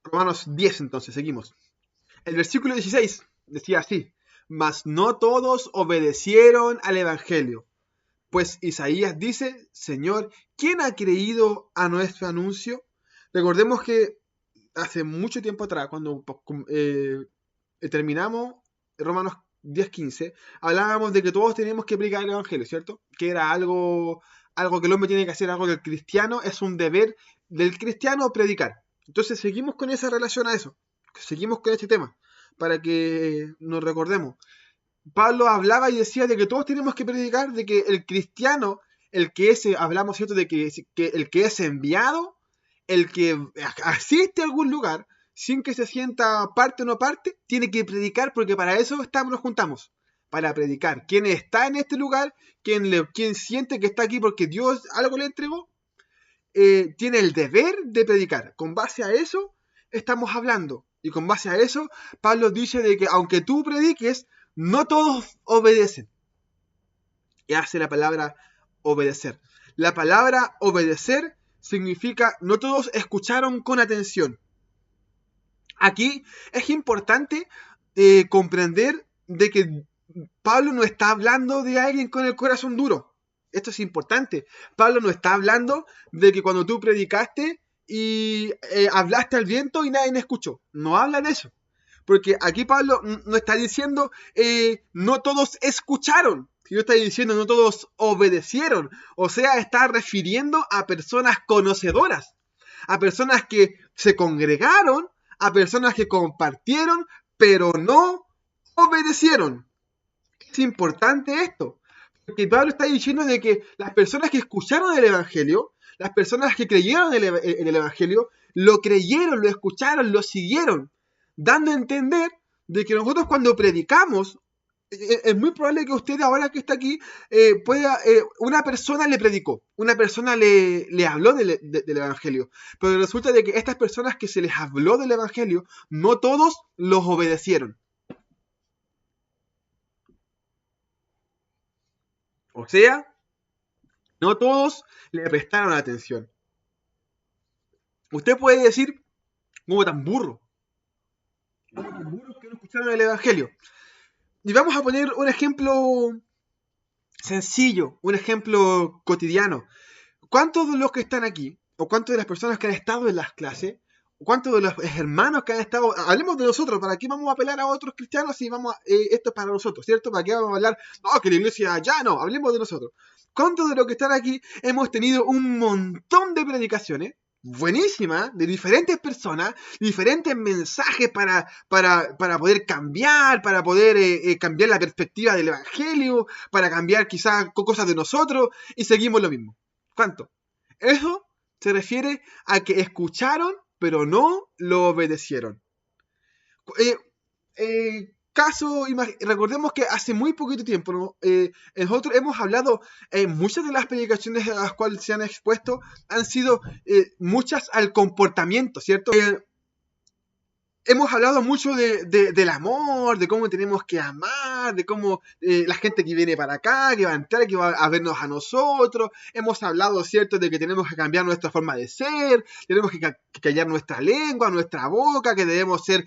Romanos 10, entonces, seguimos. El versículo 16 decía así: mas no todos obedecieron al evangelio. Pues Isaías dice: Señor, ¿quién ha creído a nuestro anuncio? Recordemos que hace mucho tiempo atrás, cuando terminamos Romanos 10:15, hablábamos de que todos teníamos que predicar el evangelio, ¿cierto? Que era algo que el hombre tiene que hacer, algo que el cristiano es un deber del cristiano predicar. Entonces seguimos con esa relación a eso, seguimos con este tema, para que nos recordemos. Pablo hablaba y decía de que todos tenemos que predicar, de que el cristiano, el que es, hablamos, ¿cierto?, de que el que es enviado, el que asiste a algún lugar, sin que se sienta parte o no parte, tiene que predicar, porque para eso nos juntamos, para predicar. Quien está en este lugar, quien siente que está aquí porque Dios algo le entregó, tiene el deber de predicar. Con base a eso estamos hablando. Y con base a eso, Pablo dice de que aunque tú prediques, no todos obedecen. Y hace la palabra obedecer. La palabra obedecer significa no todos escucharon con atención. Aquí es importante comprender de que Pablo no está hablando de alguien con el corazón duro. Esto es importante. Pablo no está hablando de que cuando tú predicaste y hablaste al viento y nadie me escuchó. No habla de eso. Porque aquí Pablo no está diciendo no todos escucharon. Sino está diciendo no todos obedecieron. O sea, está refiriendo a personas conocedoras. A personas que se congregaron, a personas que compartieron, pero no obedecieron. Es importante esto, porque Pablo está diciendo de que las personas que escucharon el Evangelio, las personas que creyeron en el Evangelio, lo creyeron, lo escucharon, lo siguieron, dando a entender de que nosotros cuando predicamos, es muy probable que usted ahora que está aquí, una persona le predicó, una persona le habló del Evangelio, pero resulta de que estas personas que se les habló del Evangelio, no todos los obedecieron. O sea, no todos le prestaron atención. Usted puede decir, ¿cómo tan burro? ¿Cómo tan burros que no escucharon el Evangelio? Y vamos a poner un ejemplo sencillo, un ejemplo cotidiano. ¿Cuántos de los que están aquí, o cuántos de las personas que han estado en las clases, o cuántos de los hermanos que han estado, hablemos de nosotros, ¿para qué vamos a apelar a otros cristianos si esto es para nosotros, ¿cierto? ¿Para qué vamos a hablar? No, que la iglesia ya no, hablemos de nosotros. ¿Cuántos de los que están aquí hemos tenido un montón de predicaciones? Buenísima, de diferentes personas, diferentes mensajes para poder cambiar, para poder cambiar la perspectiva del Evangelio, para cambiar quizás cosas de nosotros, y seguimos lo mismo. ¿Cuánto? Eso se refiere a que escucharon, pero no lo obedecieron. Recordemos que hace muy poquito tiempo, ¿no? Nosotros hemos hablado, muchas de las predicaciones a las cuales se han expuesto han sido muchas al comportamiento, ¿cierto? Hemos hablado mucho del amor, de cómo tenemos que amar, de cómo la gente que viene para acá, que va a entrar, que va a vernos a nosotros. Hemos hablado, ¿cierto?, de que tenemos que cambiar nuestra forma de ser, tenemos que callar nuestra lengua, nuestra boca, que debemos ser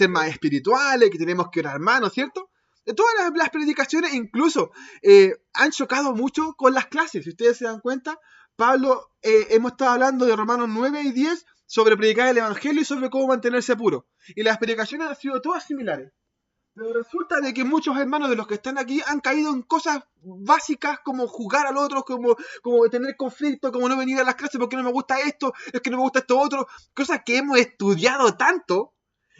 más espirituales, que tenemos que orar más, ¿no es cierto? De todas las predicaciones incluso han chocado mucho con las clases. Si ustedes se dan cuenta, Pablo, hemos estado hablando de Romanos 9 y 10, sobre predicar el Evangelio y sobre cómo mantenerse puro. Y las predicaciones han sido todas similares. Pero resulta de que muchos hermanos de los que están aquí han caído en cosas básicas como jugar al otro, como tener conflicto, como no venir a las clases porque no me gusta esto, es que no me gusta esto otro. Cosas que hemos estudiado tanto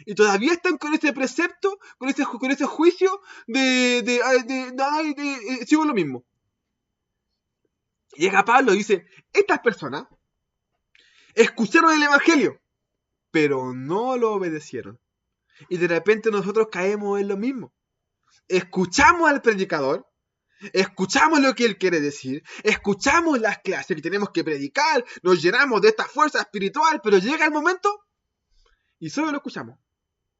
y todavía están con este precepto, con este juicio sigo lo mismo. Llega Pablo y dice, estas personas escucharon el Evangelio, pero no lo obedecieron. Y de repente nosotros caemos en lo mismo. Escuchamos al predicador, escuchamos lo que él quiere decir, escuchamos las clases que tenemos que predicar, nos llenamos de esta fuerza espiritual, pero llega el momento y solo lo escuchamos.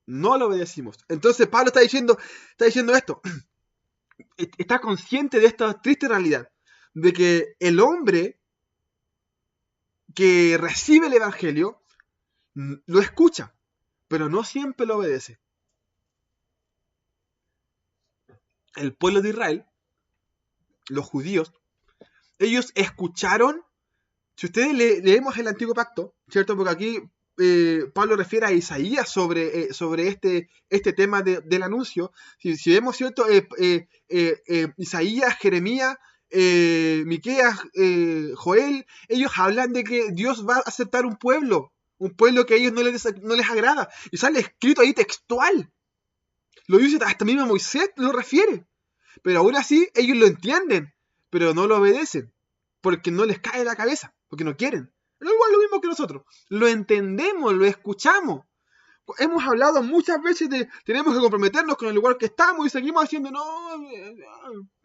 No lo obedecimos. Entonces Pablo está diciendo esto. Está consciente de esta triste realidad, de que el hombre que recibe el Evangelio, lo escucha, pero no siempre lo obedece. El pueblo de Israel, los judíos, ellos escucharon. Si ustedes leemos el Antiguo Pacto, ¿cierto? Porque aquí Pablo refiere a Isaías sobre este tema del anuncio. Si vemos, ¿cierto? Isaías, Jeremías, Miqueas, Joel, ellos hablan de que Dios va a aceptar un pueblo que a ellos no les agrada. Y sale escrito ahí textual. Lo dice hasta mismo Moisés, lo refiere. Pero aún así, ellos lo entienden, pero no lo obedecen, porque no les cae la cabeza, porque no quieren. Es igual lo mismo que nosotros. Lo entendemos, lo escuchamos. Hemos hablado muchas veces de tenemos que comprometernos con el lugar que estamos y seguimos haciendo no,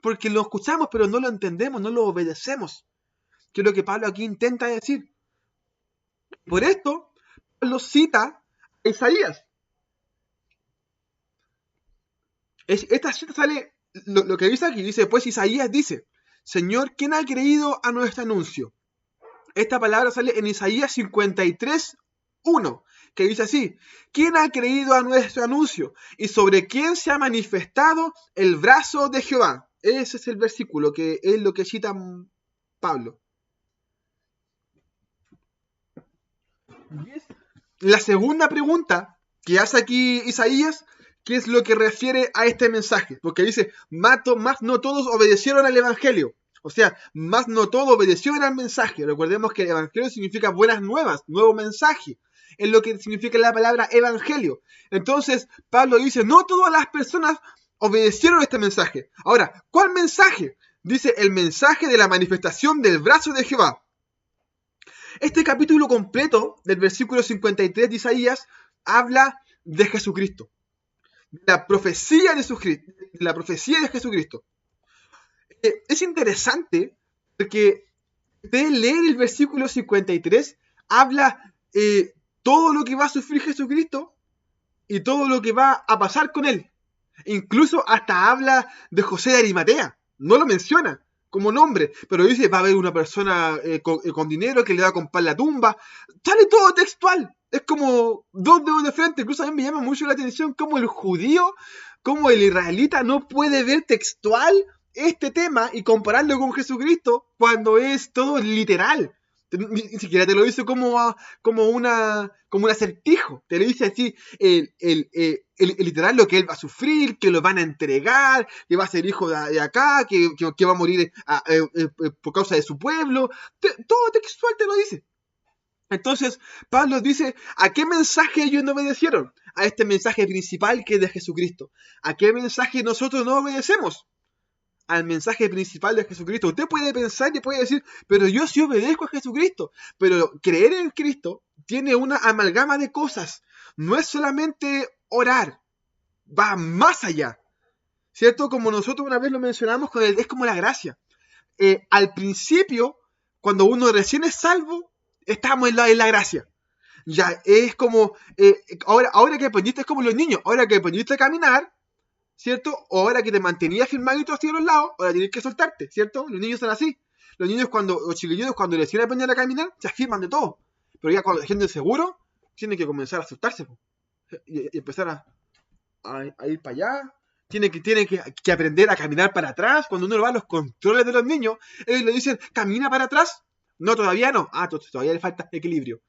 porque lo escuchamos, pero no lo entendemos, no lo obedecemos. Que es lo que Pablo aquí intenta decir. Por esto, Pablo cita a Isaías. Esta cita sale, lo que dice aquí, dice, pues Isaías dice, Señor, ¿quién ha creído a nuestro anuncio? Esta palabra sale en Isaías 53:1, que dice así, ¿quién ha creído a nuestro anuncio? ¿Y sobre quién se ha manifestado el brazo de Jehová? Ese es el versículo, que es lo que cita Pablo. La segunda pregunta que hace aquí Isaías, ¿qué es lo que refiere a este mensaje? Porque dice, más no todos obedecieron al evangelio. O sea, más no todos obedecieron al mensaje. Recordemos que el evangelio significa buenas nuevas, nuevo mensaje. Es lo que significa la palabra evangelio. Entonces, Pablo dice, no todas las personas obedecieron este mensaje. Ahora, ¿cuál mensaje? Dice, el mensaje de la manifestación del brazo de Jehová. Este capítulo completo del versículo 53 de Isaías habla de Jesucristo, de la profecía de Jesucristo. Es interesante porque de leer el versículo 53 habla todo lo que va a sufrir Jesucristo y todo lo que va a pasar con él. Incluso hasta habla de José de Arimatea. No lo menciona como nombre, pero dice va a haber una persona con dinero que le va a comprar la tumba. Sale todo textual. Es como dos dedos de frente. Incluso a mí me llama mucho la atención cómo el judío, cómo el israelita no puede ver textual este tema y compararlo con Jesucristo cuando es todo literal. Ni siquiera te lo dice como un acertijo. Te lo dice así, el literal lo que él va a sufrir, que lo van a entregar, que va a ser hijo de acá, que va a morir por causa de su pueblo. Todo textual te lo dice. Entonces, Pablo dice, ¿a qué mensaje ellos no obedecieron? A este mensaje principal que es de Jesucristo. ¿A qué mensaje nosotros no obedecemos? Al mensaje principal de Jesucristo. Usted puede pensar y puede decir, pero yo sí obedezco a Jesucristo. Pero creer en Cristo tiene una amalgama de cosas. No es solamente orar, va más allá. ¿Cierto? Como nosotros una vez lo mencionamos, es como la gracia. Al principio, cuando uno recién es salvo, estamos en la gracia. Ya es como, ahora que aprendiste, es como los niños, ahora que aprendiste a caminar, ¿cierto? O ahora que te mantenías firmadito hacia los lados, ahora tienes que soltarte, ¿cierto? Los niños son así. Los chiquillos cuando recién aprenden a caminar, se afirman de todo. Pero ya cuando dejen de seguro, tienen que comenzar a soltarse. Y empezar a ir para allá. Tienen que aprender a caminar para atrás. Cuando uno va a los controles de los niños, ellos le dicen, camina para atrás. No, todavía no. Todavía le falta equilibrio.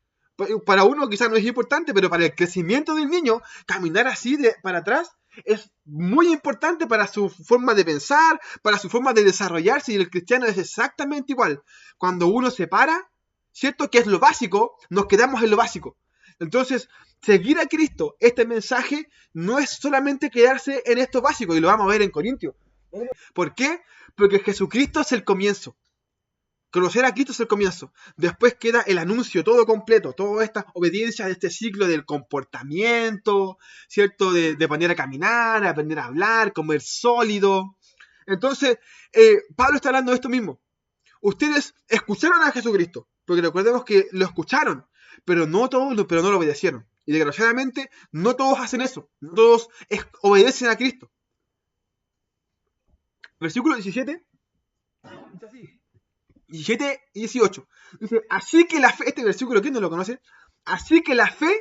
Para uno quizás no es importante, pero para el crecimiento del niño, caminar así para atrás es muy importante para su forma de pensar, para su forma de desarrollarse, y el cristiano es exactamente igual. Cuando uno se para, ¿cierto? Que es lo básico, nos quedamos en lo básico. Entonces, seguir a Cristo, este mensaje, no es solamente quedarse en esto básico, y lo vamos a ver en Corintios. ¿Por qué? Porque Jesucristo es el comienzo. Conocer a Cristo es el comienzo. Después queda el anuncio todo completo, toda esta obediencia de este ciclo del comportamiento, ¿cierto? De aprender a caminar, aprender a hablar, comer sólido. Entonces, Pablo está hablando de esto mismo. Ustedes escucharon a Jesucristo, porque recordemos que lo escucharon, pero no lo obedecieron. Y desgraciadamente, no todos hacen eso. No todos obedecen a Cristo. Versículo 17. Es así. 17 y 18. Dice, así que la fe, este versículo, ¿quién no lo conoce? Así que la fe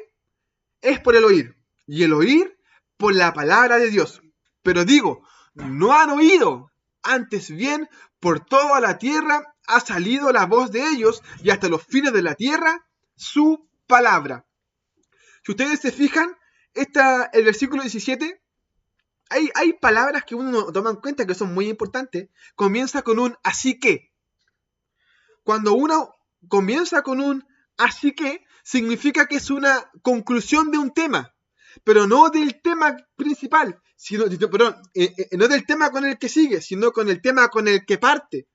es por el oír, y el oír por la palabra de Dios. Pero digo, no han oído, antes bien, por toda la tierra ha salido la voz de ellos, y hasta los fines de la tierra su palabra. Si ustedes se fijan, el versículo 17, hay palabras que uno no toma en cuenta que son muy importantes. Comienza con un así que. Cuando uno comienza con un así que, significa que es una conclusión de un tema, pero no del tema principal, no del tema con el que sigue, sino con el tema con el que parte.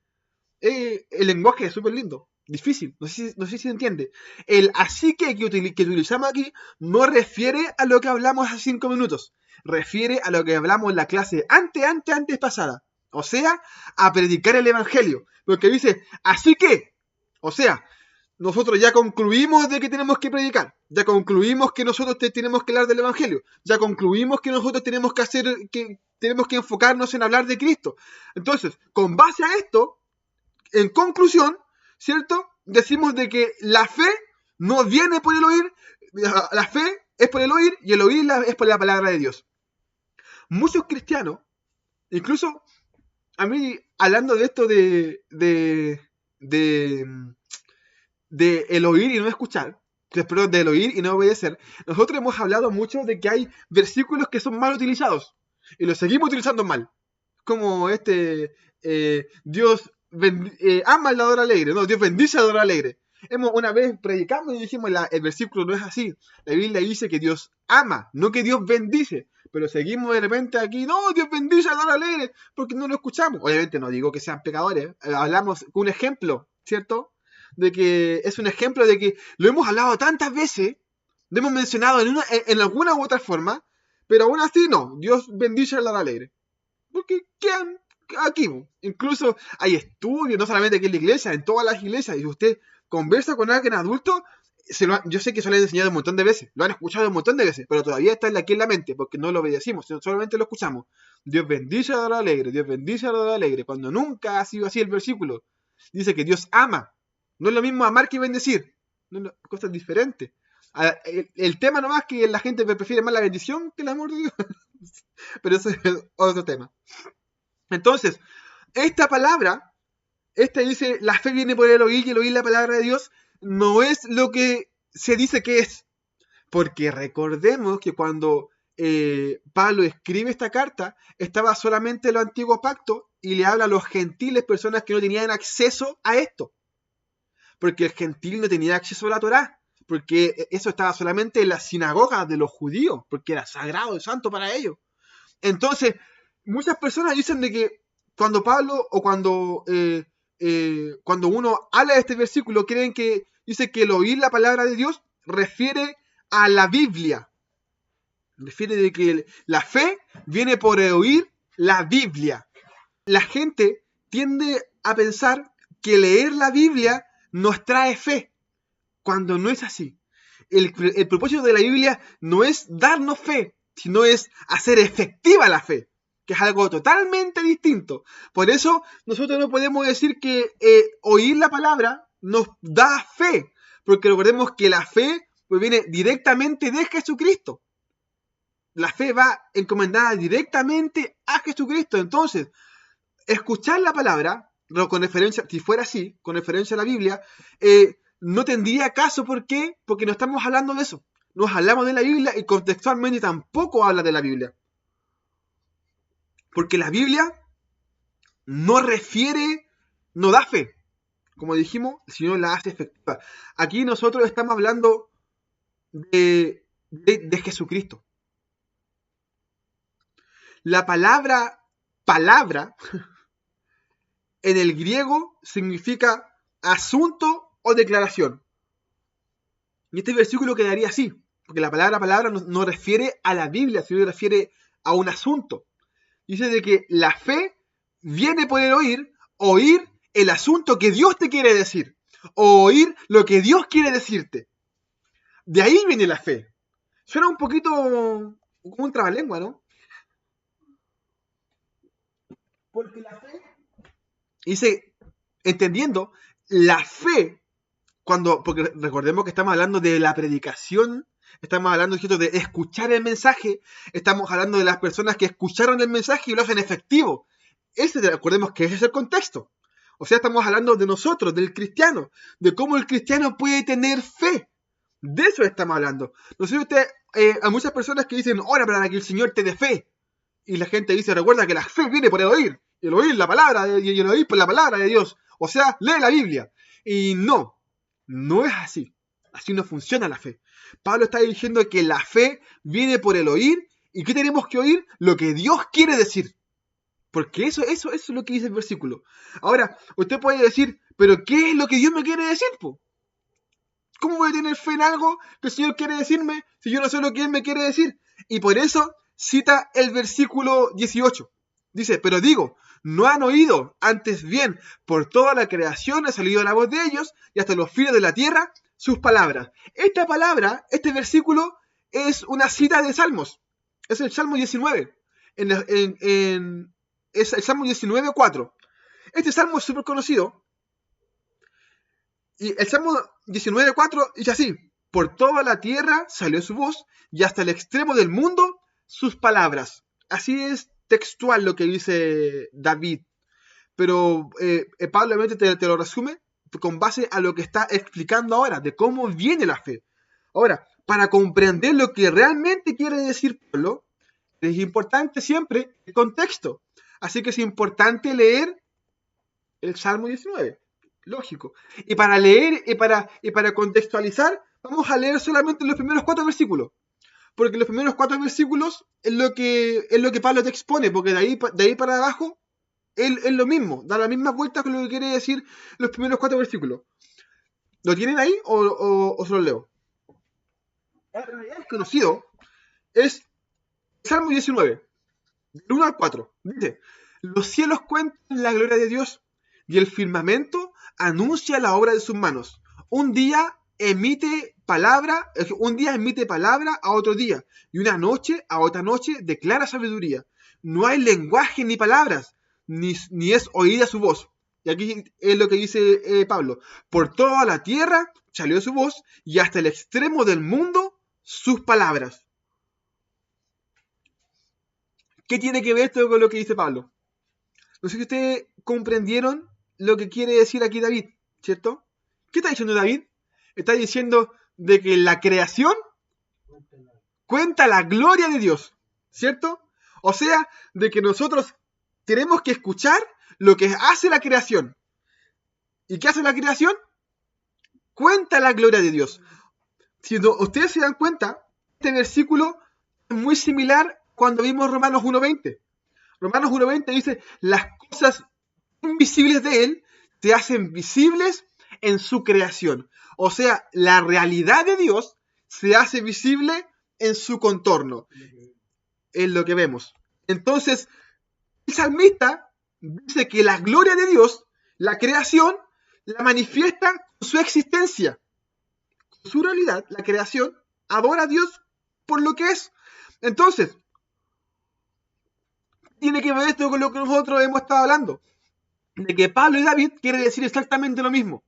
El lenguaje es súper lindo, difícil, no sé si se entiende. El así que utilizamos aquí no refiere a lo que hablamos hace 5 minutos, refiere a lo que hablamos en la clase antes pasada, o sea, a predicar el evangelio, porque dice, así que, o sea, nosotros ya concluimos de que tenemos que predicar, ya concluimos que nosotros tenemos que hablar del evangelio, ya concluimos que nosotros tenemos que enfocarnos en hablar de Cristo. Entonces, con base a esto, en conclusión, ¿cierto? Decimos de que la fe no viene por el oír, la fe es por el oír y el oír es por la palabra de Dios. Muchos cristianos, incluso a mí, hablando de esto de el oír y no escuchar, perdón, del oír y no obedecer, nosotros hemos hablado mucho de que hay versículos que son mal utilizados y los seguimos utilizando mal. Como Dios ama al dador alegre, no, Dios bendice al dador alegre. Una vez predicamos y dijimos, el versículo no es así. La Biblia dice que Dios ama, no que Dios bendice. Pero seguimos de repente aquí, no, Dios bendice al dador alegre, porque no lo escuchamos. Obviamente no digo que sean pecadores, hablamos con un ejemplo, ¿cierto? De que es un ejemplo de que lo hemos hablado tantas veces, lo hemos mencionado en alguna u otra forma, pero aún así no, Dios bendice al dador alegre. Porque quedan aquí. Incluso hay estudios, no solamente aquí en la iglesia, en todas las iglesias. Y si usted conversa con alguien adulto, yo sé que se lo han enseñado un montón de veces, lo han escuchado un montón de veces, pero todavía está aquí en la mente, porque no lo obedecimos, solamente lo escuchamos. Dios bendice a la alegre, Dios bendice a la alegre, cuando nunca ha sido así el versículo. Dice que Dios ama. No es lo mismo amar que bendecir. Cosas diferentes. El tema nomás es que la gente prefiere más la bendición que el amor de Dios. Pero eso es otro tema. Entonces, esta palabra, dice, la fe viene por el oír y el oír la palabra de Dios, no es lo que se dice que es. Porque recordemos que cuando Pablo escribe esta carta, estaba solamente en el antiguo pacto y le habla a los gentiles, personas que no tenían acceso a esto. Porque el gentil no tenía acceso a la Torá. Porque eso estaba solamente en las sinagogas de los judíos, porque era sagrado y santo para ellos. Entonces, muchas personas dicen de que cuando Pablo o cuando uno habla de este versículo, creen que dice que el oír la palabra de Dios refiere a la Biblia. Refiere de que la fe viene por oír la Biblia. La gente tiende a pensar que leer la Biblia nos trae fe, cuando no es así. El propósito de la Biblia no es darnos fe, sino es hacer efectiva la fe, que es algo totalmente distinto. Por eso nosotros no podemos decir que oír la palabra nos da fe, porque recordemos que la fe pues, viene directamente de Jesucristo. La fe va encomendada directamente a Jesucristo. Entonces, escuchar la palabra, con referencia, si fuera así, con referencia a la Biblia, no tendría caso. ¿Por qué? Porque no estamos hablando de eso. Nos hablamos de la Biblia y contextualmente tampoco habla de la Biblia. Porque la Biblia no da fe, como dijimos, sino la hace efectiva. Aquí nosotros estamos hablando de Jesucristo. La palabra en el griego significa asunto o declaración. Y este versículo quedaría así, porque la palabra no refiere a la Biblia, sino que refiere a un asunto. Dice de que la fe viene por el oír el asunto que Dios te quiere decir, o oír lo que Dios quiere decirte. De ahí viene la fe. Suena un poquito como un trabalengua, ¿no? Porque la fe, dice, entendiendo, la fe porque recordemos que estamos hablando de la predicación, estamos hablando, ¿cierto?, de escuchar el mensaje, estamos hablando de las personas que escucharon el mensaje y lo hacen efectivo. Recordemos que ese es el contexto. O sea, estamos hablando de nosotros, del cristiano, de cómo el cristiano puede tener fe. De eso estamos hablando. No sé si usted, hay muchas personas que dicen, ora para que el Señor te dé fe. Y la gente dice, recuerda que la fe viene por el oír la palabra, y el oír por la palabra de Dios. O sea, lee la Biblia. Y no es así. Así no funciona la fe. Pablo está diciendo que la fe viene por el oír. ¿Y qué tenemos que oír? Lo que Dios quiere decir. Porque eso es lo que dice el versículo. Ahora, usted puede decir, ¿pero qué es lo que Dios me quiere decir, po? ¿Cómo voy a tener fe en algo que el Señor quiere decirme si yo no sé lo que Él me quiere decir? Y por eso cita el versículo 18. Dice, pero digo, no han oído, antes bien, por toda la creación ha salido la voz de ellos y hasta los fines de la tierra sus palabras. Esta palabra, este versículo, es una cita de Salmos. Es el Salmo 19. Es el Salmo 19:4. Este salmo es súper conocido. Y el Salmo 19:4 dice así: por toda la tierra salió su voz, y hasta el extremo del mundo sus palabras. Así es textual lo que dice David. Pero Pablo obviamente te lo resume con base a lo que está explicando ahora, de cómo viene la fe. Ahora, para comprender lo que realmente quiere decir Pablo, es importante siempre el contexto. Así que es importante leer el Salmo 19. Lógico. Y para leer y para contextualizar, vamos a leer solamente los primeros 4 versículos. Porque los primeros 4 versículos es lo que Pablo te expone, porque de ahí para abajo es lo mismo, da las mismas vueltas con lo que quiere decir los primeros 4 versículos. ¿Lo tienen ahí o se los leo? En realidad es conocido, es Salmo 19, del 1 al 4. Dice: los cielos cuentan la gloria de Dios, y el firmamento anuncia la obra de sus manos. Un día emite palabra a otro día, y una noche a otra noche declara sabiduría. No hay lenguaje ni palabras, ni es oída su voz. Y aquí es lo que dice Pablo: por toda la tierra salió su voz, y hasta el extremo del mundo sus palabras. ¿Qué tiene que ver esto con lo que dice Pablo? No sé si ustedes comprendieron lo que quiere decir aquí David, ¿cierto? ¿Qué está diciendo David? Está diciendo de que la creación cuenta la gloria de Dios, ¿cierto? O sea, de que nosotros tenemos que escuchar lo que hace la creación. ¿Y qué hace la creación? Cuenta la gloria de Dios. Si ustedes se dan cuenta, este versículo es muy similar cuando vimos Romanos 1:20. Romanos 1:20 dice: las cosas invisibles de Él se hacen visibles en su creación. O sea, la realidad de Dios se hace visible en su contorno, en lo que vemos. Entonces, el salmista dice que la gloria de Dios, la creación, la manifiesta con su existencia. Con su realidad, la creación adora a Dios por lo que es. Entonces, tiene que ver esto con lo que nosotros hemos estado hablando, de que Pablo y David quieren decir exactamente lo mismo.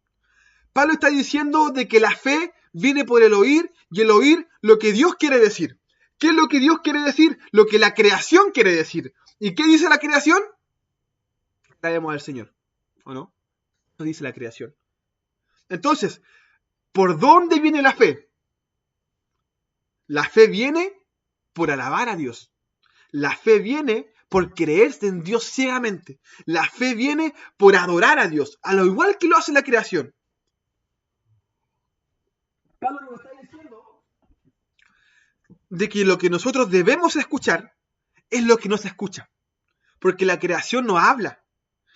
Pablo está diciendo de que la fe viene por el oír, y el oír lo que Dios quiere decir. ¿Qué es lo que Dios quiere decir? Lo que la creación quiere decir. ¿Y qué dice la creación? Traemos al Señor, ¿o no? Eso dice la creación. Entonces, ¿por dónde viene la fe? La fe viene por alabar a Dios. La fe viene por creerse en Dios ciegamente. La fe viene por adorar a Dios, a lo igual que lo hace la creación. Pablo nos está diciendo de que lo que nosotros debemos escuchar es lo que no se escucha. Porque la creación no habla.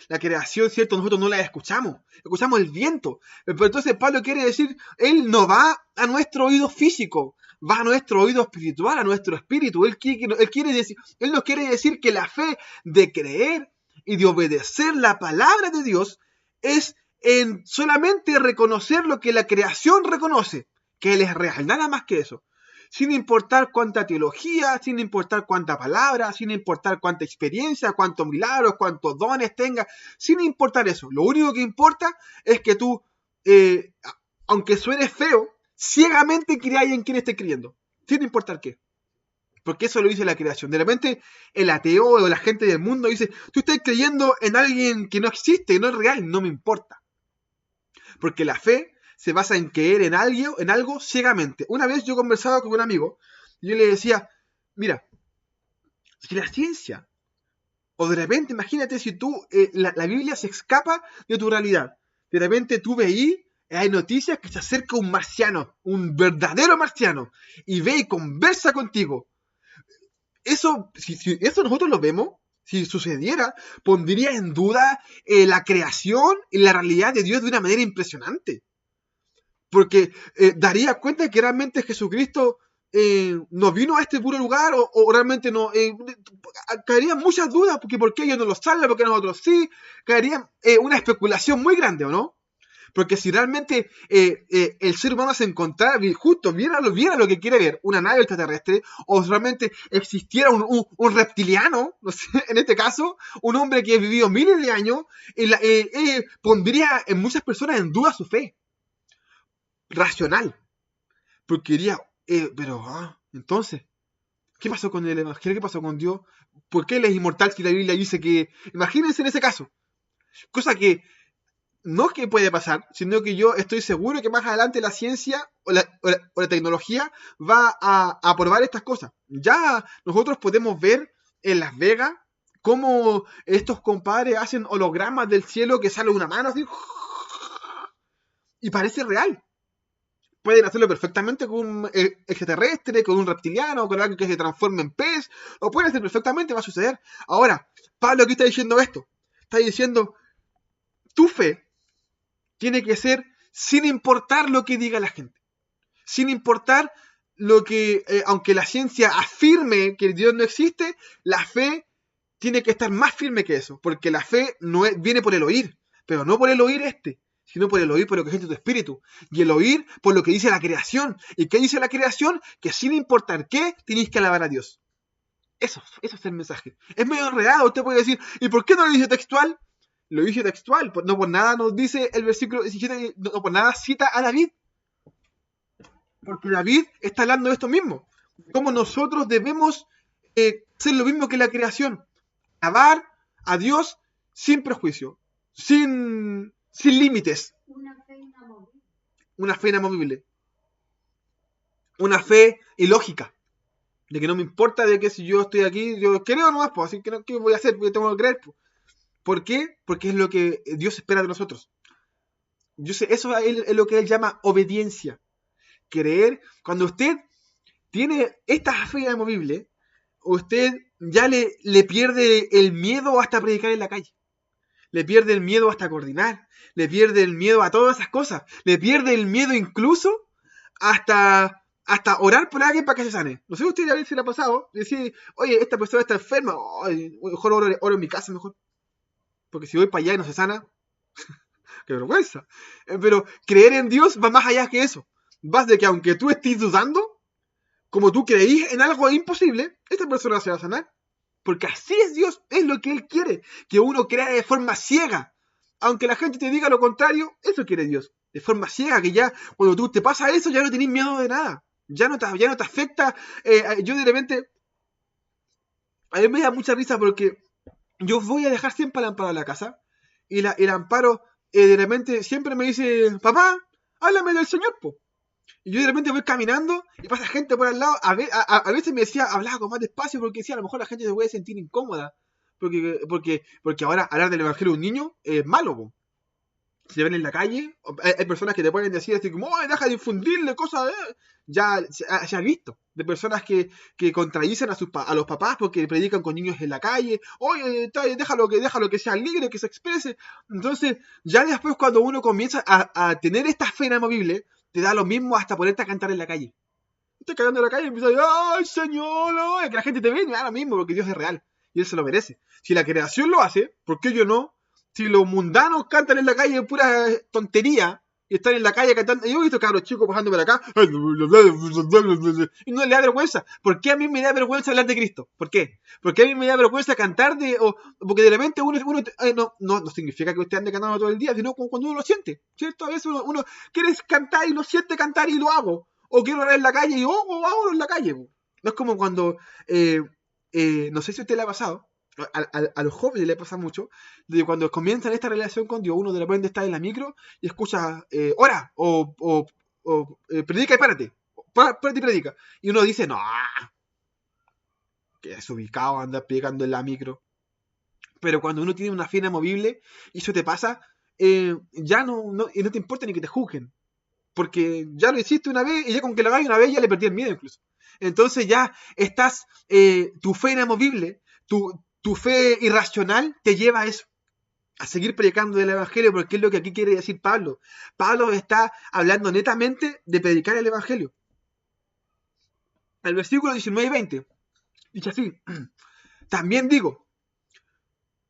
La creación, ¿cierto? Nosotros no la escuchamos. Escuchamos el viento. Pero entonces Pablo quiere decir, Él no va a nuestro oído físico, va a nuestro oído espiritual, a nuestro espíritu. Él nos quiere decir que la fe de creer y de obedecer la palabra de Dios es en solamente reconocer lo que la creación reconoce, que Él es real, nada más que eso. Sin importar cuánta teología, sin importar cuánta palabra, sin importar cuánta experiencia, cuántos milagros, cuántos dones tenga, sin importar eso. Lo único que importa es que tú aunque suene feo, ciegamente creáis en quien esté creyendo, sin importar qué. Porque eso lo dice la creación. De repente el ateo o la gente del mundo dice, tú estás creyendo en alguien que no existe, que no es real, no me importa. Porque la fe se basa en creer en algo ciegamente. Una vez yo conversaba con un amigo y yo le decía, mira, si la ciencia, o de repente, imagínate si tú, la Biblia se escapa de tu realidad. De repente tú veí, hay noticias que se acerca un marciano, un verdadero marciano, y ve y conversa contigo. Eso, si eso nosotros lo vemos, si sucediera, pondría en duda la creación y la realidad de Dios de una manera impresionante. Porque daría cuenta de que realmente Jesucristo no vino a este puro lugar o realmente no. Caerían muchas dudas, porque ¿por qué ellos no lo salvan? ¿Por qué nosotros sí? Caería una especulación muy grande, ¿o no? Porque si realmente el ser humano se encontrara, justo viera lo que quiere ver, una nave extraterrestre, o realmente existiera un reptiliano, no sé, en este caso, un hombre que ha vivido miles de años, pondría en muchas personas en duda su fe racional. Porque diría, entonces, ¿qué pasó con el Evangelio? ¿Qué pasó con Dios? ¿Por qué él es inmortal si la Biblia dice que... Imagínense en ese caso. Cosa que no es que puede pasar, sino que yo estoy seguro que más adelante la ciencia o la tecnología va a probar estas cosas. Ya nosotros podemos ver en Las Vegas cómo estos compadres hacen hologramas del cielo que sale una mano así y parece real. Pueden hacerlo perfectamente con un extraterrestre, con un reptiliano, con algo que se transforme en pez. Lo pueden hacer perfectamente, va a suceder. Ahora, Pablo aquí está diciendo esto. Está diciendo, tu fe tiene que ser sin importar lo que diga la gente. Sin importar lo que, aunque la ciencia afirme que Dios no existe, la fe tiene que estar más firme que eso. Porque la fe no viene por el oír, pero no por el oír sino por el oír por lo que siente tu espíritu. Y el oír por lo que dice la creación. ¿Y qué dice la creación? Que sin importar qué, tenéis que alabar a Dios. Eso es el mensaje. Es medio enredado. Usted puede decir, ¿y por qué no lo dice textual? Lo dice textual. No por nada nos dice el versículo 17, no por nada cita a David. Porque David está hablando de esto mismo. Cómo nosotros debemos ser lo mismo que la creación. Alabar a Dios sin prejuicio. Sin límites. Una fe inamovible. Una fe inamovible. Una fe ilógica. De que no me importa de que si yo estoy aquí, yo creo nomás, pues, así que no, ¿qué voy a hacer? Porque tengo que creer. Pues. ¿Por qué? Porque es lo que Dios espera de nosotros. Eso es lo que Él llama obediencia. Creer. Cuando usted tiene esta fe inamovible, usted ya le pierde el miedo hasta predicar en la calle. Le pierde el miedo hasta coordinar. Le pierde el miedo a todas esas cosas. Le pierde el miedo incluso hasta orar por alguien para que se sane. No sé si usted ya se le ha pasado. Decir, oye, esta persona está enferma. Mejor oro en mi casa mejor. Porque si voy para allá y no se sana, qué vergüenza. Pero creer en Dios va más allá que eso. Va de que aunque tú estés dudando, como tú creís en algo imposible, esta persona se va a sanar. Porque así es Dios, es lo que Él quiere. Que uno crea de forma ciega. Aunque la gente te diga lo contrario, eso quiere Dios. De forma ciega, que ya cuando tú te pasa eso, ya no tenés miedo de nada. Ya no te afecta. Yo de repente, a mí me da mucha risa porque yo voy a dejar siempre al Amparo a la casa. Y el Amparo de repente siempre me dice, papá, háblame del Señor, po. Y yo de repente voy caminando y pasa gente por al lado. A veces me decía, hablaba con más despacio porque decía, a lo mejor la gente se puede sentir incómoda. Porque ahora hablar del evangelio de un niño es malo, po. Se ven en la calle, hay personas que te pueden decir así como, ¡oh, deja de infundirle cosas! Ya se ha visto de personas que contradicen a los papás porque predican con niños en la calle. Oye, déjalo que sea libre, que se exprese. Entonces, ya después cuando uno comienza a tener esta fe inamovible, te da lo mismo hasta ponerte a cantar en la calle. Estás cantando en la calle y empiezas a ¡ay, Señor! ¡Ay! Que la gente te ve y me da lo mismo porque Dios es real. Y Él se lo merece. Si la creación lo hace, ¿por qué yo no? Si los mundanos cantan en la calle pura tontería, y están en la calle cantando. Yo he visto cabros chicos pasando por acá y no le da vergüenza. ¿Por qué a mí me da vergüenza hablar de Cristo? ¿Por qué? Porque a mí me da vergüenza cantar porque de repente uno no significa que usted ande cantando todo el día, sino cuando uno lo siente, ¿cierto? A veces uno quiere cantar y lo siente cantar y lo hago. O quiero orar en la calle y hago en la calle. No es como cuando, no sé si a usted le ha pasado, a los jóvenes le pasa mucho, de cuando comienzan esta relación con Dios, uno de repente está en la micro y escucha, ora, predica y párate, párate y predica. Y uno dice, no, que es ubicado andar predicando en la micro. Pero cuando uno tiene una fe inamovible y eso te pasa, ya no te importa ni que te juzguen. Porque ya lo hiciste una vez y ya con que lo hagas una vez ya le perdí el miedo incluso. Entonces ya estás, tu fe inamovible, tu fe irracional te lleva a eso, a seguir predicando del Evangelio, porque es lo que aquí quiere decir Pablo. Pablo está hablando netamente de predicar el Evangelio. El versículo 19 y 20 dice así: también digo,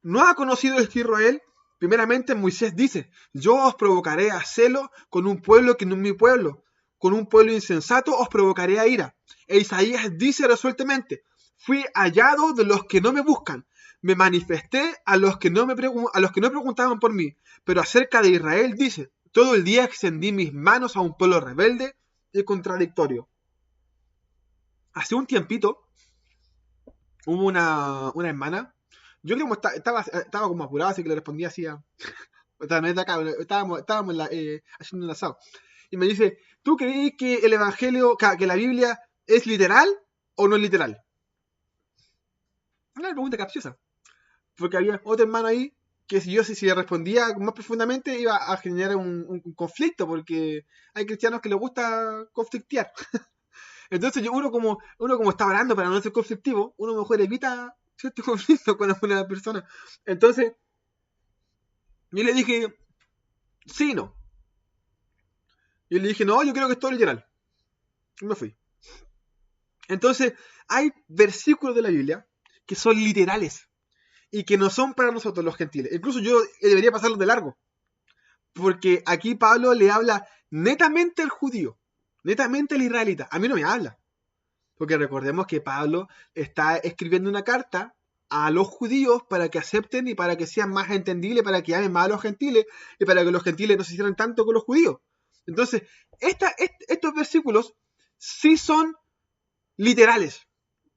¿no ha conocido este Israel? Primeramente Moisés dice, yo os provocaré a celo con un pueblo que no es mi pueblo, con un pueblo insensato os provocaré a ira. E Isaías dice resueltamente, fui hallado de los que no me buscan, me manifesté a los que no preguntaban por mí. Pero acerca de Israel dice, todo el día extendí mis manos a un pueblo rebelde y contradictorio. Hace un tiempito hubo una hermana. Yo creo que estaba como apurado, así que le respondía así a... Estábamos haciendo un asado. Y me dice, ¿tú crees que el Evangelio, que la Biblia es literal o no es literal? Una pregunta capciosa. Porque había otro hermano ahí que si le respondía más profundamente iba a generar un conflicto, porque hay cristianos que les gusta conflictear. Entonces uno como está hablando para no ser conflictivo, uno mejor evita cierto conflicto con alguna persona. Entonces, yo le dije, sí, no. Y le dije, no, yo creo que es todo literal. Y me fui. Entonces, hay versículos de la Biblia que son literales y que no son para nosotros los gentiles. Incluso yo debería pasarlos de largo. Porque aquí Pablo le habla netamente al judío, netamente al israelita. A mí no me habla. Porque recordemos que Pablo está escribiendo una carta a los judíos para que acepten y para que sean más entendibles, para que amen más a los gentiles y para que los gentiles no se hicieran tanto con los judíos. Entonces, estos versículos sí son literales,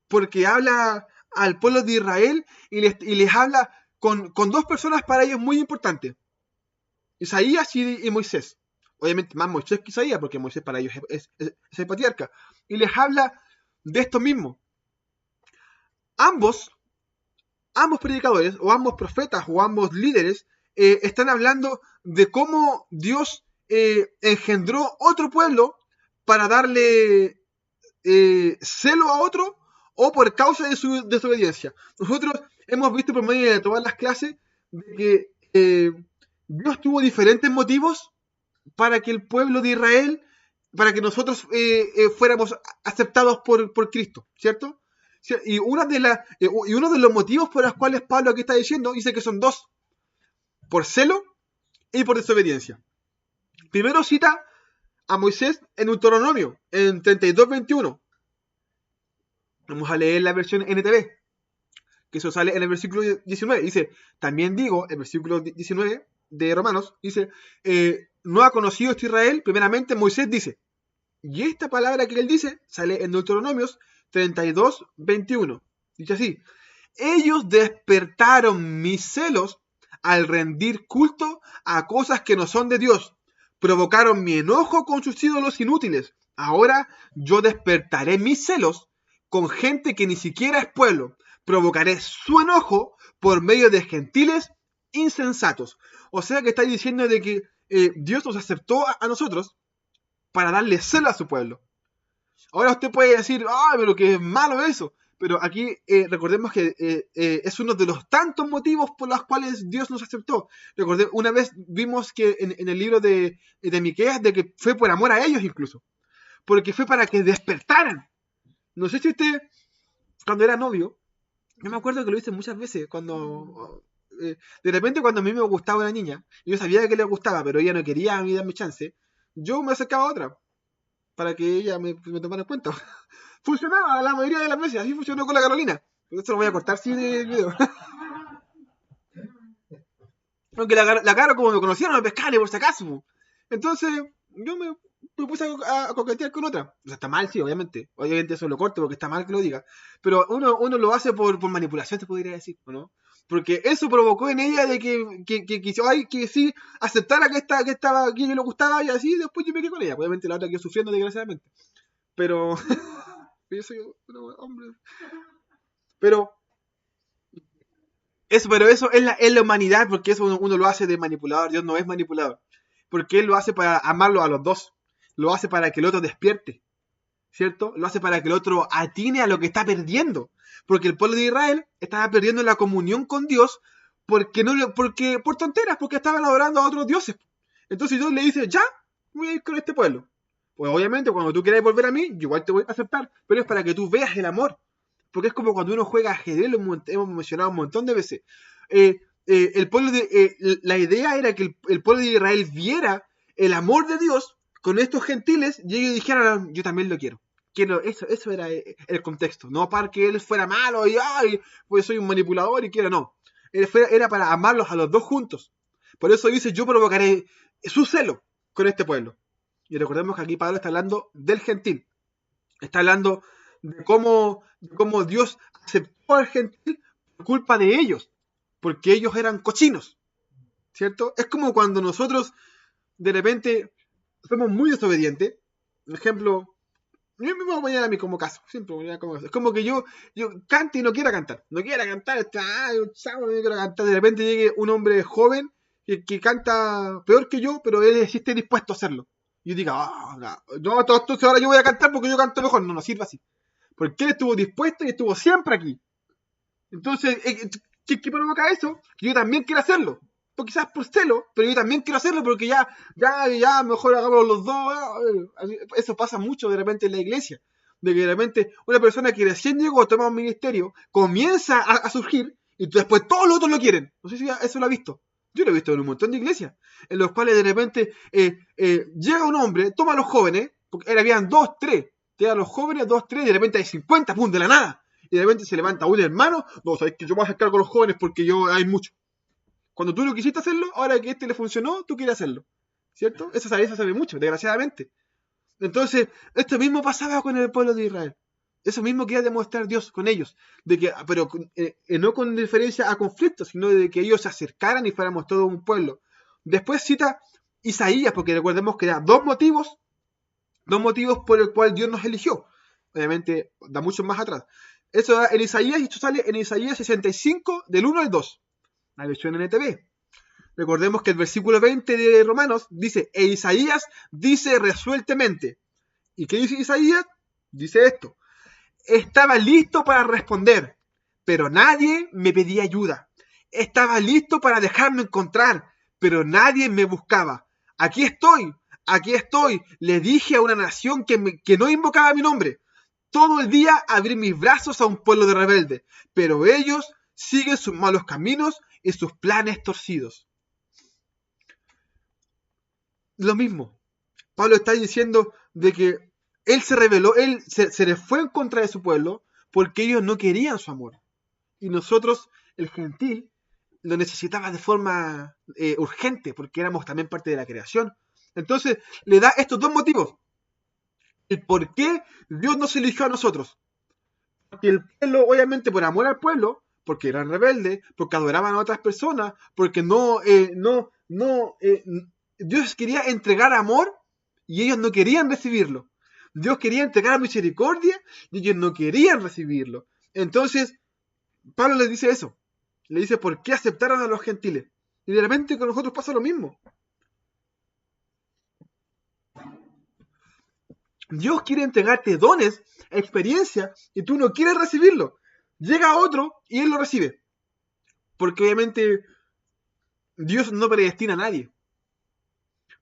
porque habla al pueblo de Israel y les habla con dos personas para ellos muy importantes, Isaías y Moisés. Obviamente más Moisés que Isaías, porque Moisés para ellos es el patriarca. Y les habla de esto mismo. Ambos predicadores, o ambos profetas, o ambos líderes, están hablando de cómo Dios engendró otro pueblo para darle celo a otro, o por causa de su desobediencia. Nosotros hemos visto por medio de todas las clases de que Dios tuvo diferentes motivos para que el pueblo de Israel, para que nosotros fuéramos aceptados por Cristo, ¿cierto? Y uno de los motivos por los cuales Pablo aquí está diciendo, dice que son dos: por celo y por desobediencia. Primero cita a Moisés en Deuteronomio, en 32:21. Vamos a leer la versión NTV, que eso sale en el versículo 19. Dice, también digo, el versículo 19 de Romanos, dice, no ha conocido este Israel, primeramente Moisés dice. Y esta palabra que él dice sale en Deuteronomios 32:21. Dice así, ellos despertaron mis celos al rendir culto a cosas que no son de Dios. Provocaron mi enojo con sus ídolos inútiles. Ahora yo despertaré mis celos con gente que ni siquiera es pueblo. Provocaré su enojo por medio de gentiles insensatos. O sea que está diciendo de que Dios nos aceptó a nosotros para darle celo a su pueblo. Ahora usted puede decir, pero que es malo eso. Pero aquí recordemos que es uno de los tantos motivos por los cuales Dios nos aceptó. Una vez vimos que en el libro de Miqueas, de que fue por amor a ellos incluso. Porque fue para que despertaran. No sé si usted, cuando era novio, yo me acuerdo que lo hice muchas veces, cuando de repente cuando a mí me gustaba una niña, yo sabía que le gustaba, pero ella no quería a mí darme chance, yo me acercaba a otra, para que ella me tomara en cuenta. Funcionaba la mayoría de las veces, así funcionó con la Carolina. Esto lo voy a cortar sí del video. Aunque la Caro, como me conocía, no me pescaba ni por si acaso. Entonces, yo me puse a coquetear con otra. O sea, está mal, sí, obviamente. Obviamente eso lo corto porque está mal que lo diga. Pero uno lo hace por manipulación, te podría decir, ¿no? Porque eso provocó en ella de que sí aceptara que estaba aquí, que le gustaba y así, después yo me quedé con ella. Obviamente la otra quedó sufriendo, desgraciadamente. Pero yo soy un hombre. Pero eso es la humanidad, porque eso uno lo hace de manipulador. Dios no es manipulador. Porque Él lo hace para amarlo a los dos. Lo hace para que el otro despierte. ¿Cierto? Lo hace para que el otro atine a lo que está perdiendo. Porque el pueblo de Israel estaba perdiendo la comunión con Dios porque por tonteras, porque estaban adorando a otros dioses. Entonces Dios le dice, ya, voy a ir con este pueblo. Pues obviamente cuando tú quieras volver a mí, yo igual te voy a aceptar, pero es para que tú veas el amor. Porque es como cuando uno juega ajedrez, lo hemos mencionado un montón de veces. La idea era que el pueblo de Israel viera el amor de Dios con estos gentiles y ellos dijeran, yo también lo quiero. Eso era el contexto, no para que él fuera malo y ay, pues soy un manipulador y quiero, no. Era para amarlos a los dos juntos. Por eso dice, yo provocaré su celo con este pueblo. Y recordemos que aquí Pablo está hablando del gentil. Está hablando de cómo Dios aceptó al gentil por culpa de ellos, porque ellos eran cochinos, ¿cierto? Es como cuando nosotros de repente somos muy desobedientes. Por ejemplo, yo me voy a poner a mí como caso, siempre voy a como caso. Es como que yo cante y no quiera cantar. No quiera cantar, no quiero cantar. De repente llegue un hombre joven que canta peor que yo, pero él sí esté dispuesto a hacerlo. Y yo diga, entonces ahora yo voy a cantar porque yo canto mejor. No sirve así. Porque él estuvo dispuesto y estuvo siempre aquí. Entonces, ¿qué provoca eso? Que yo también quiero hacerlo. Pues quizás por celo, pero yo también quiero hacerlo porque ya, mejor hagamos los dos. Eso pasa mucho de repente en la iglesia. De que de repente una persona que recién llegó, toma un ministerio, comienza a surgir y después todos los otros lo quieren. No sé si eso lo ha visto. Yo lo he visto en un montón de iglesias, en los cuales de repente llega un hombre, toma a los jóvenes, porque habían 2, 3, llega a los jóvenes, 2, 3, y de repente hay 50, ¡pum!, de la nada. Y de repente se levanta un hermano, no, sabes que yo me voy a acercar con los jóvenes porque hay mucho. Cuando tú no quisiste hacerlo, ahora que le funcionó, tú quieres hacerlo. ¿Cierto? Eso se ve mucho, desgraciadamente. Entonces, esto mismo pasaba con el pueblo de Israel. Eso mismo quería demostrar Dios con ellos. Pero no con diferencia a conflictos, sino de que ellos se acercaran y fuéramos todo un pueblo. Después cita Isaías, porque recordemos que eran dos motivos por el cual Dios nos eligió. Obviamente, da mucho más atrás. Eso da en Isaías, y esto sale en Isaías 65, del 1 al 2. La versión NTV. Recordemos que el versículo 20 de Romanos dice, e Isaías dice resueltamente. ¿Y qué dice Isaías? Dice esto. Estaba listo para responder, pero nadie me pedía ayuda. Estaba listo para dejarme encontrar, pero nadie me buscaba. Aquí estoy, le dije a una nación que no invocaba mi nombre. Todo el día abrí mis brazos a un pueblo de rebeldes, pero ellos siguen sus malos caminos y sus planes torcidos. Lo mismo. Pablo está diciendo de que él se rebeló, él se le fue en contra de su pueblo porque ellos no querían su amor. Y nosotros, el gentil, lo necesitaba de forma urgente porque éramos también parte de la creación. Entonces, le da estos dos motivos. El por qué Dios nos eligió a nosotros. Porque el pueblo, obviamente, por amor al pueblo, porque eran rebeldes, porque adoraban a otras personas, porque Dios quería entregar amor y ellos no querían recibirlo. Dios quería entregar misericordia y ellos no querían recibirlo. Entonces, Pablo les dice eso. Le dice, ¿por qué aceptaron a los gentiles? Y de repente con nosotros pasa lo mismo. Dios quiere entregarte dones, experiencia, y tú no quieres recibirlo. Llega otro y él lo recibe. Porque obviamente Dios no predestina a nadie.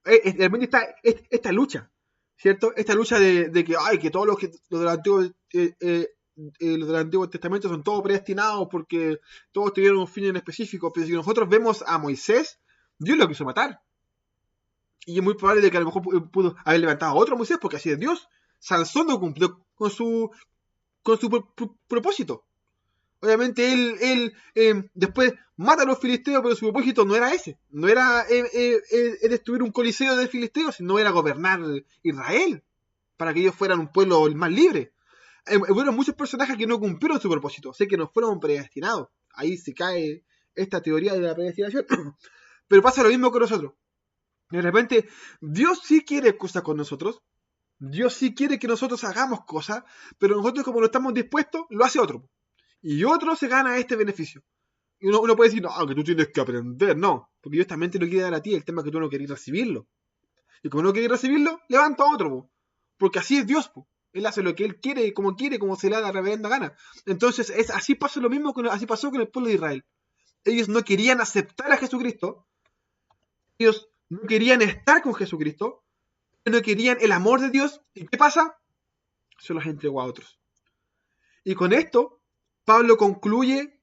Realmente está esta lucha, ¿cierto? Esta lucha de que todos los del Antiguo los del Antiguo Testamento son todos predestinados porque todos tuvieron un fin en específico, pero si nosotros vemos a Moisés, Dios lo quiso matar. Y es muy probable de que a lo mejor pudo haber levantado a otro Moisés, porque así es Dios. Sansón no cumplió con su propósito. Obviamente él después mata a los filisteos, pero su propósito no era ese. No era destruir un coliseo de filisteos, sino era gobernar Israel, para que ellos fueran un pueblo más libre. Hubo muchos personajes que no cumplieron su propósito, o sea que no fueron predestinados. Ahí se cae esta teoría de la predestinación. Pero pasa lo mismo con nosotros. De repente, Dios sí quiere cosas con nosotros. Dios sí quiere que nosotros hagamos cosas, pero nosotros, como no estamos dispuestos, lo hace otro. Y otro se gana este beneficio. Y uno puede decir, no, que tú tienes que aprender. No, porque Dios también te lo quiere dar a ti. El tema es que tú no querés recibirlo. Y como no querés recibirlo, levanta a otro. Po. Porque así es Dios. Po. Él hace lo que Él quiere, como se le da la reverenda gana. Entonces, así pasó lo mismo, así pasó con el pueblo de Israel. Ellos no querían aceptar a Jesucristo. Ellos no querían estar con Jesucristo. No querían el amor de Dios. ¿Y qué pasa? Se los entregó a otros. Y con esto, Pablo concluye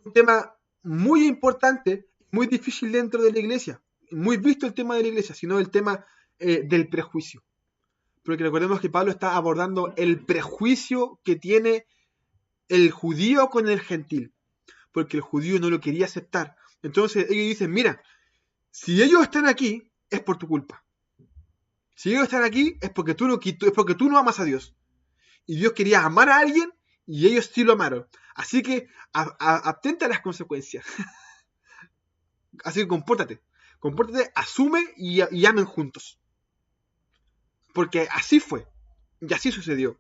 un tema muy importante, muy difícil dentro de la iglesia. Muy visto el tema de la iglesia, sino el tema del prejuicio. Porque recordemos que Pablo está abordando el prejuicio que tiene el judío con el gentil. Porque el judío no lo quería aceptar. Entonces ellos dicen, mira, si ellos están aquí, es por tu culpa. Si ellos están aquí, es porque tú no amas a Dios. Y Dios quería amar a alguien y ellos sí lo amaron. Así que atenta a las consecuencias. Así que compórtate, asume y amen juntos. Porque así fue. Y así sucedió.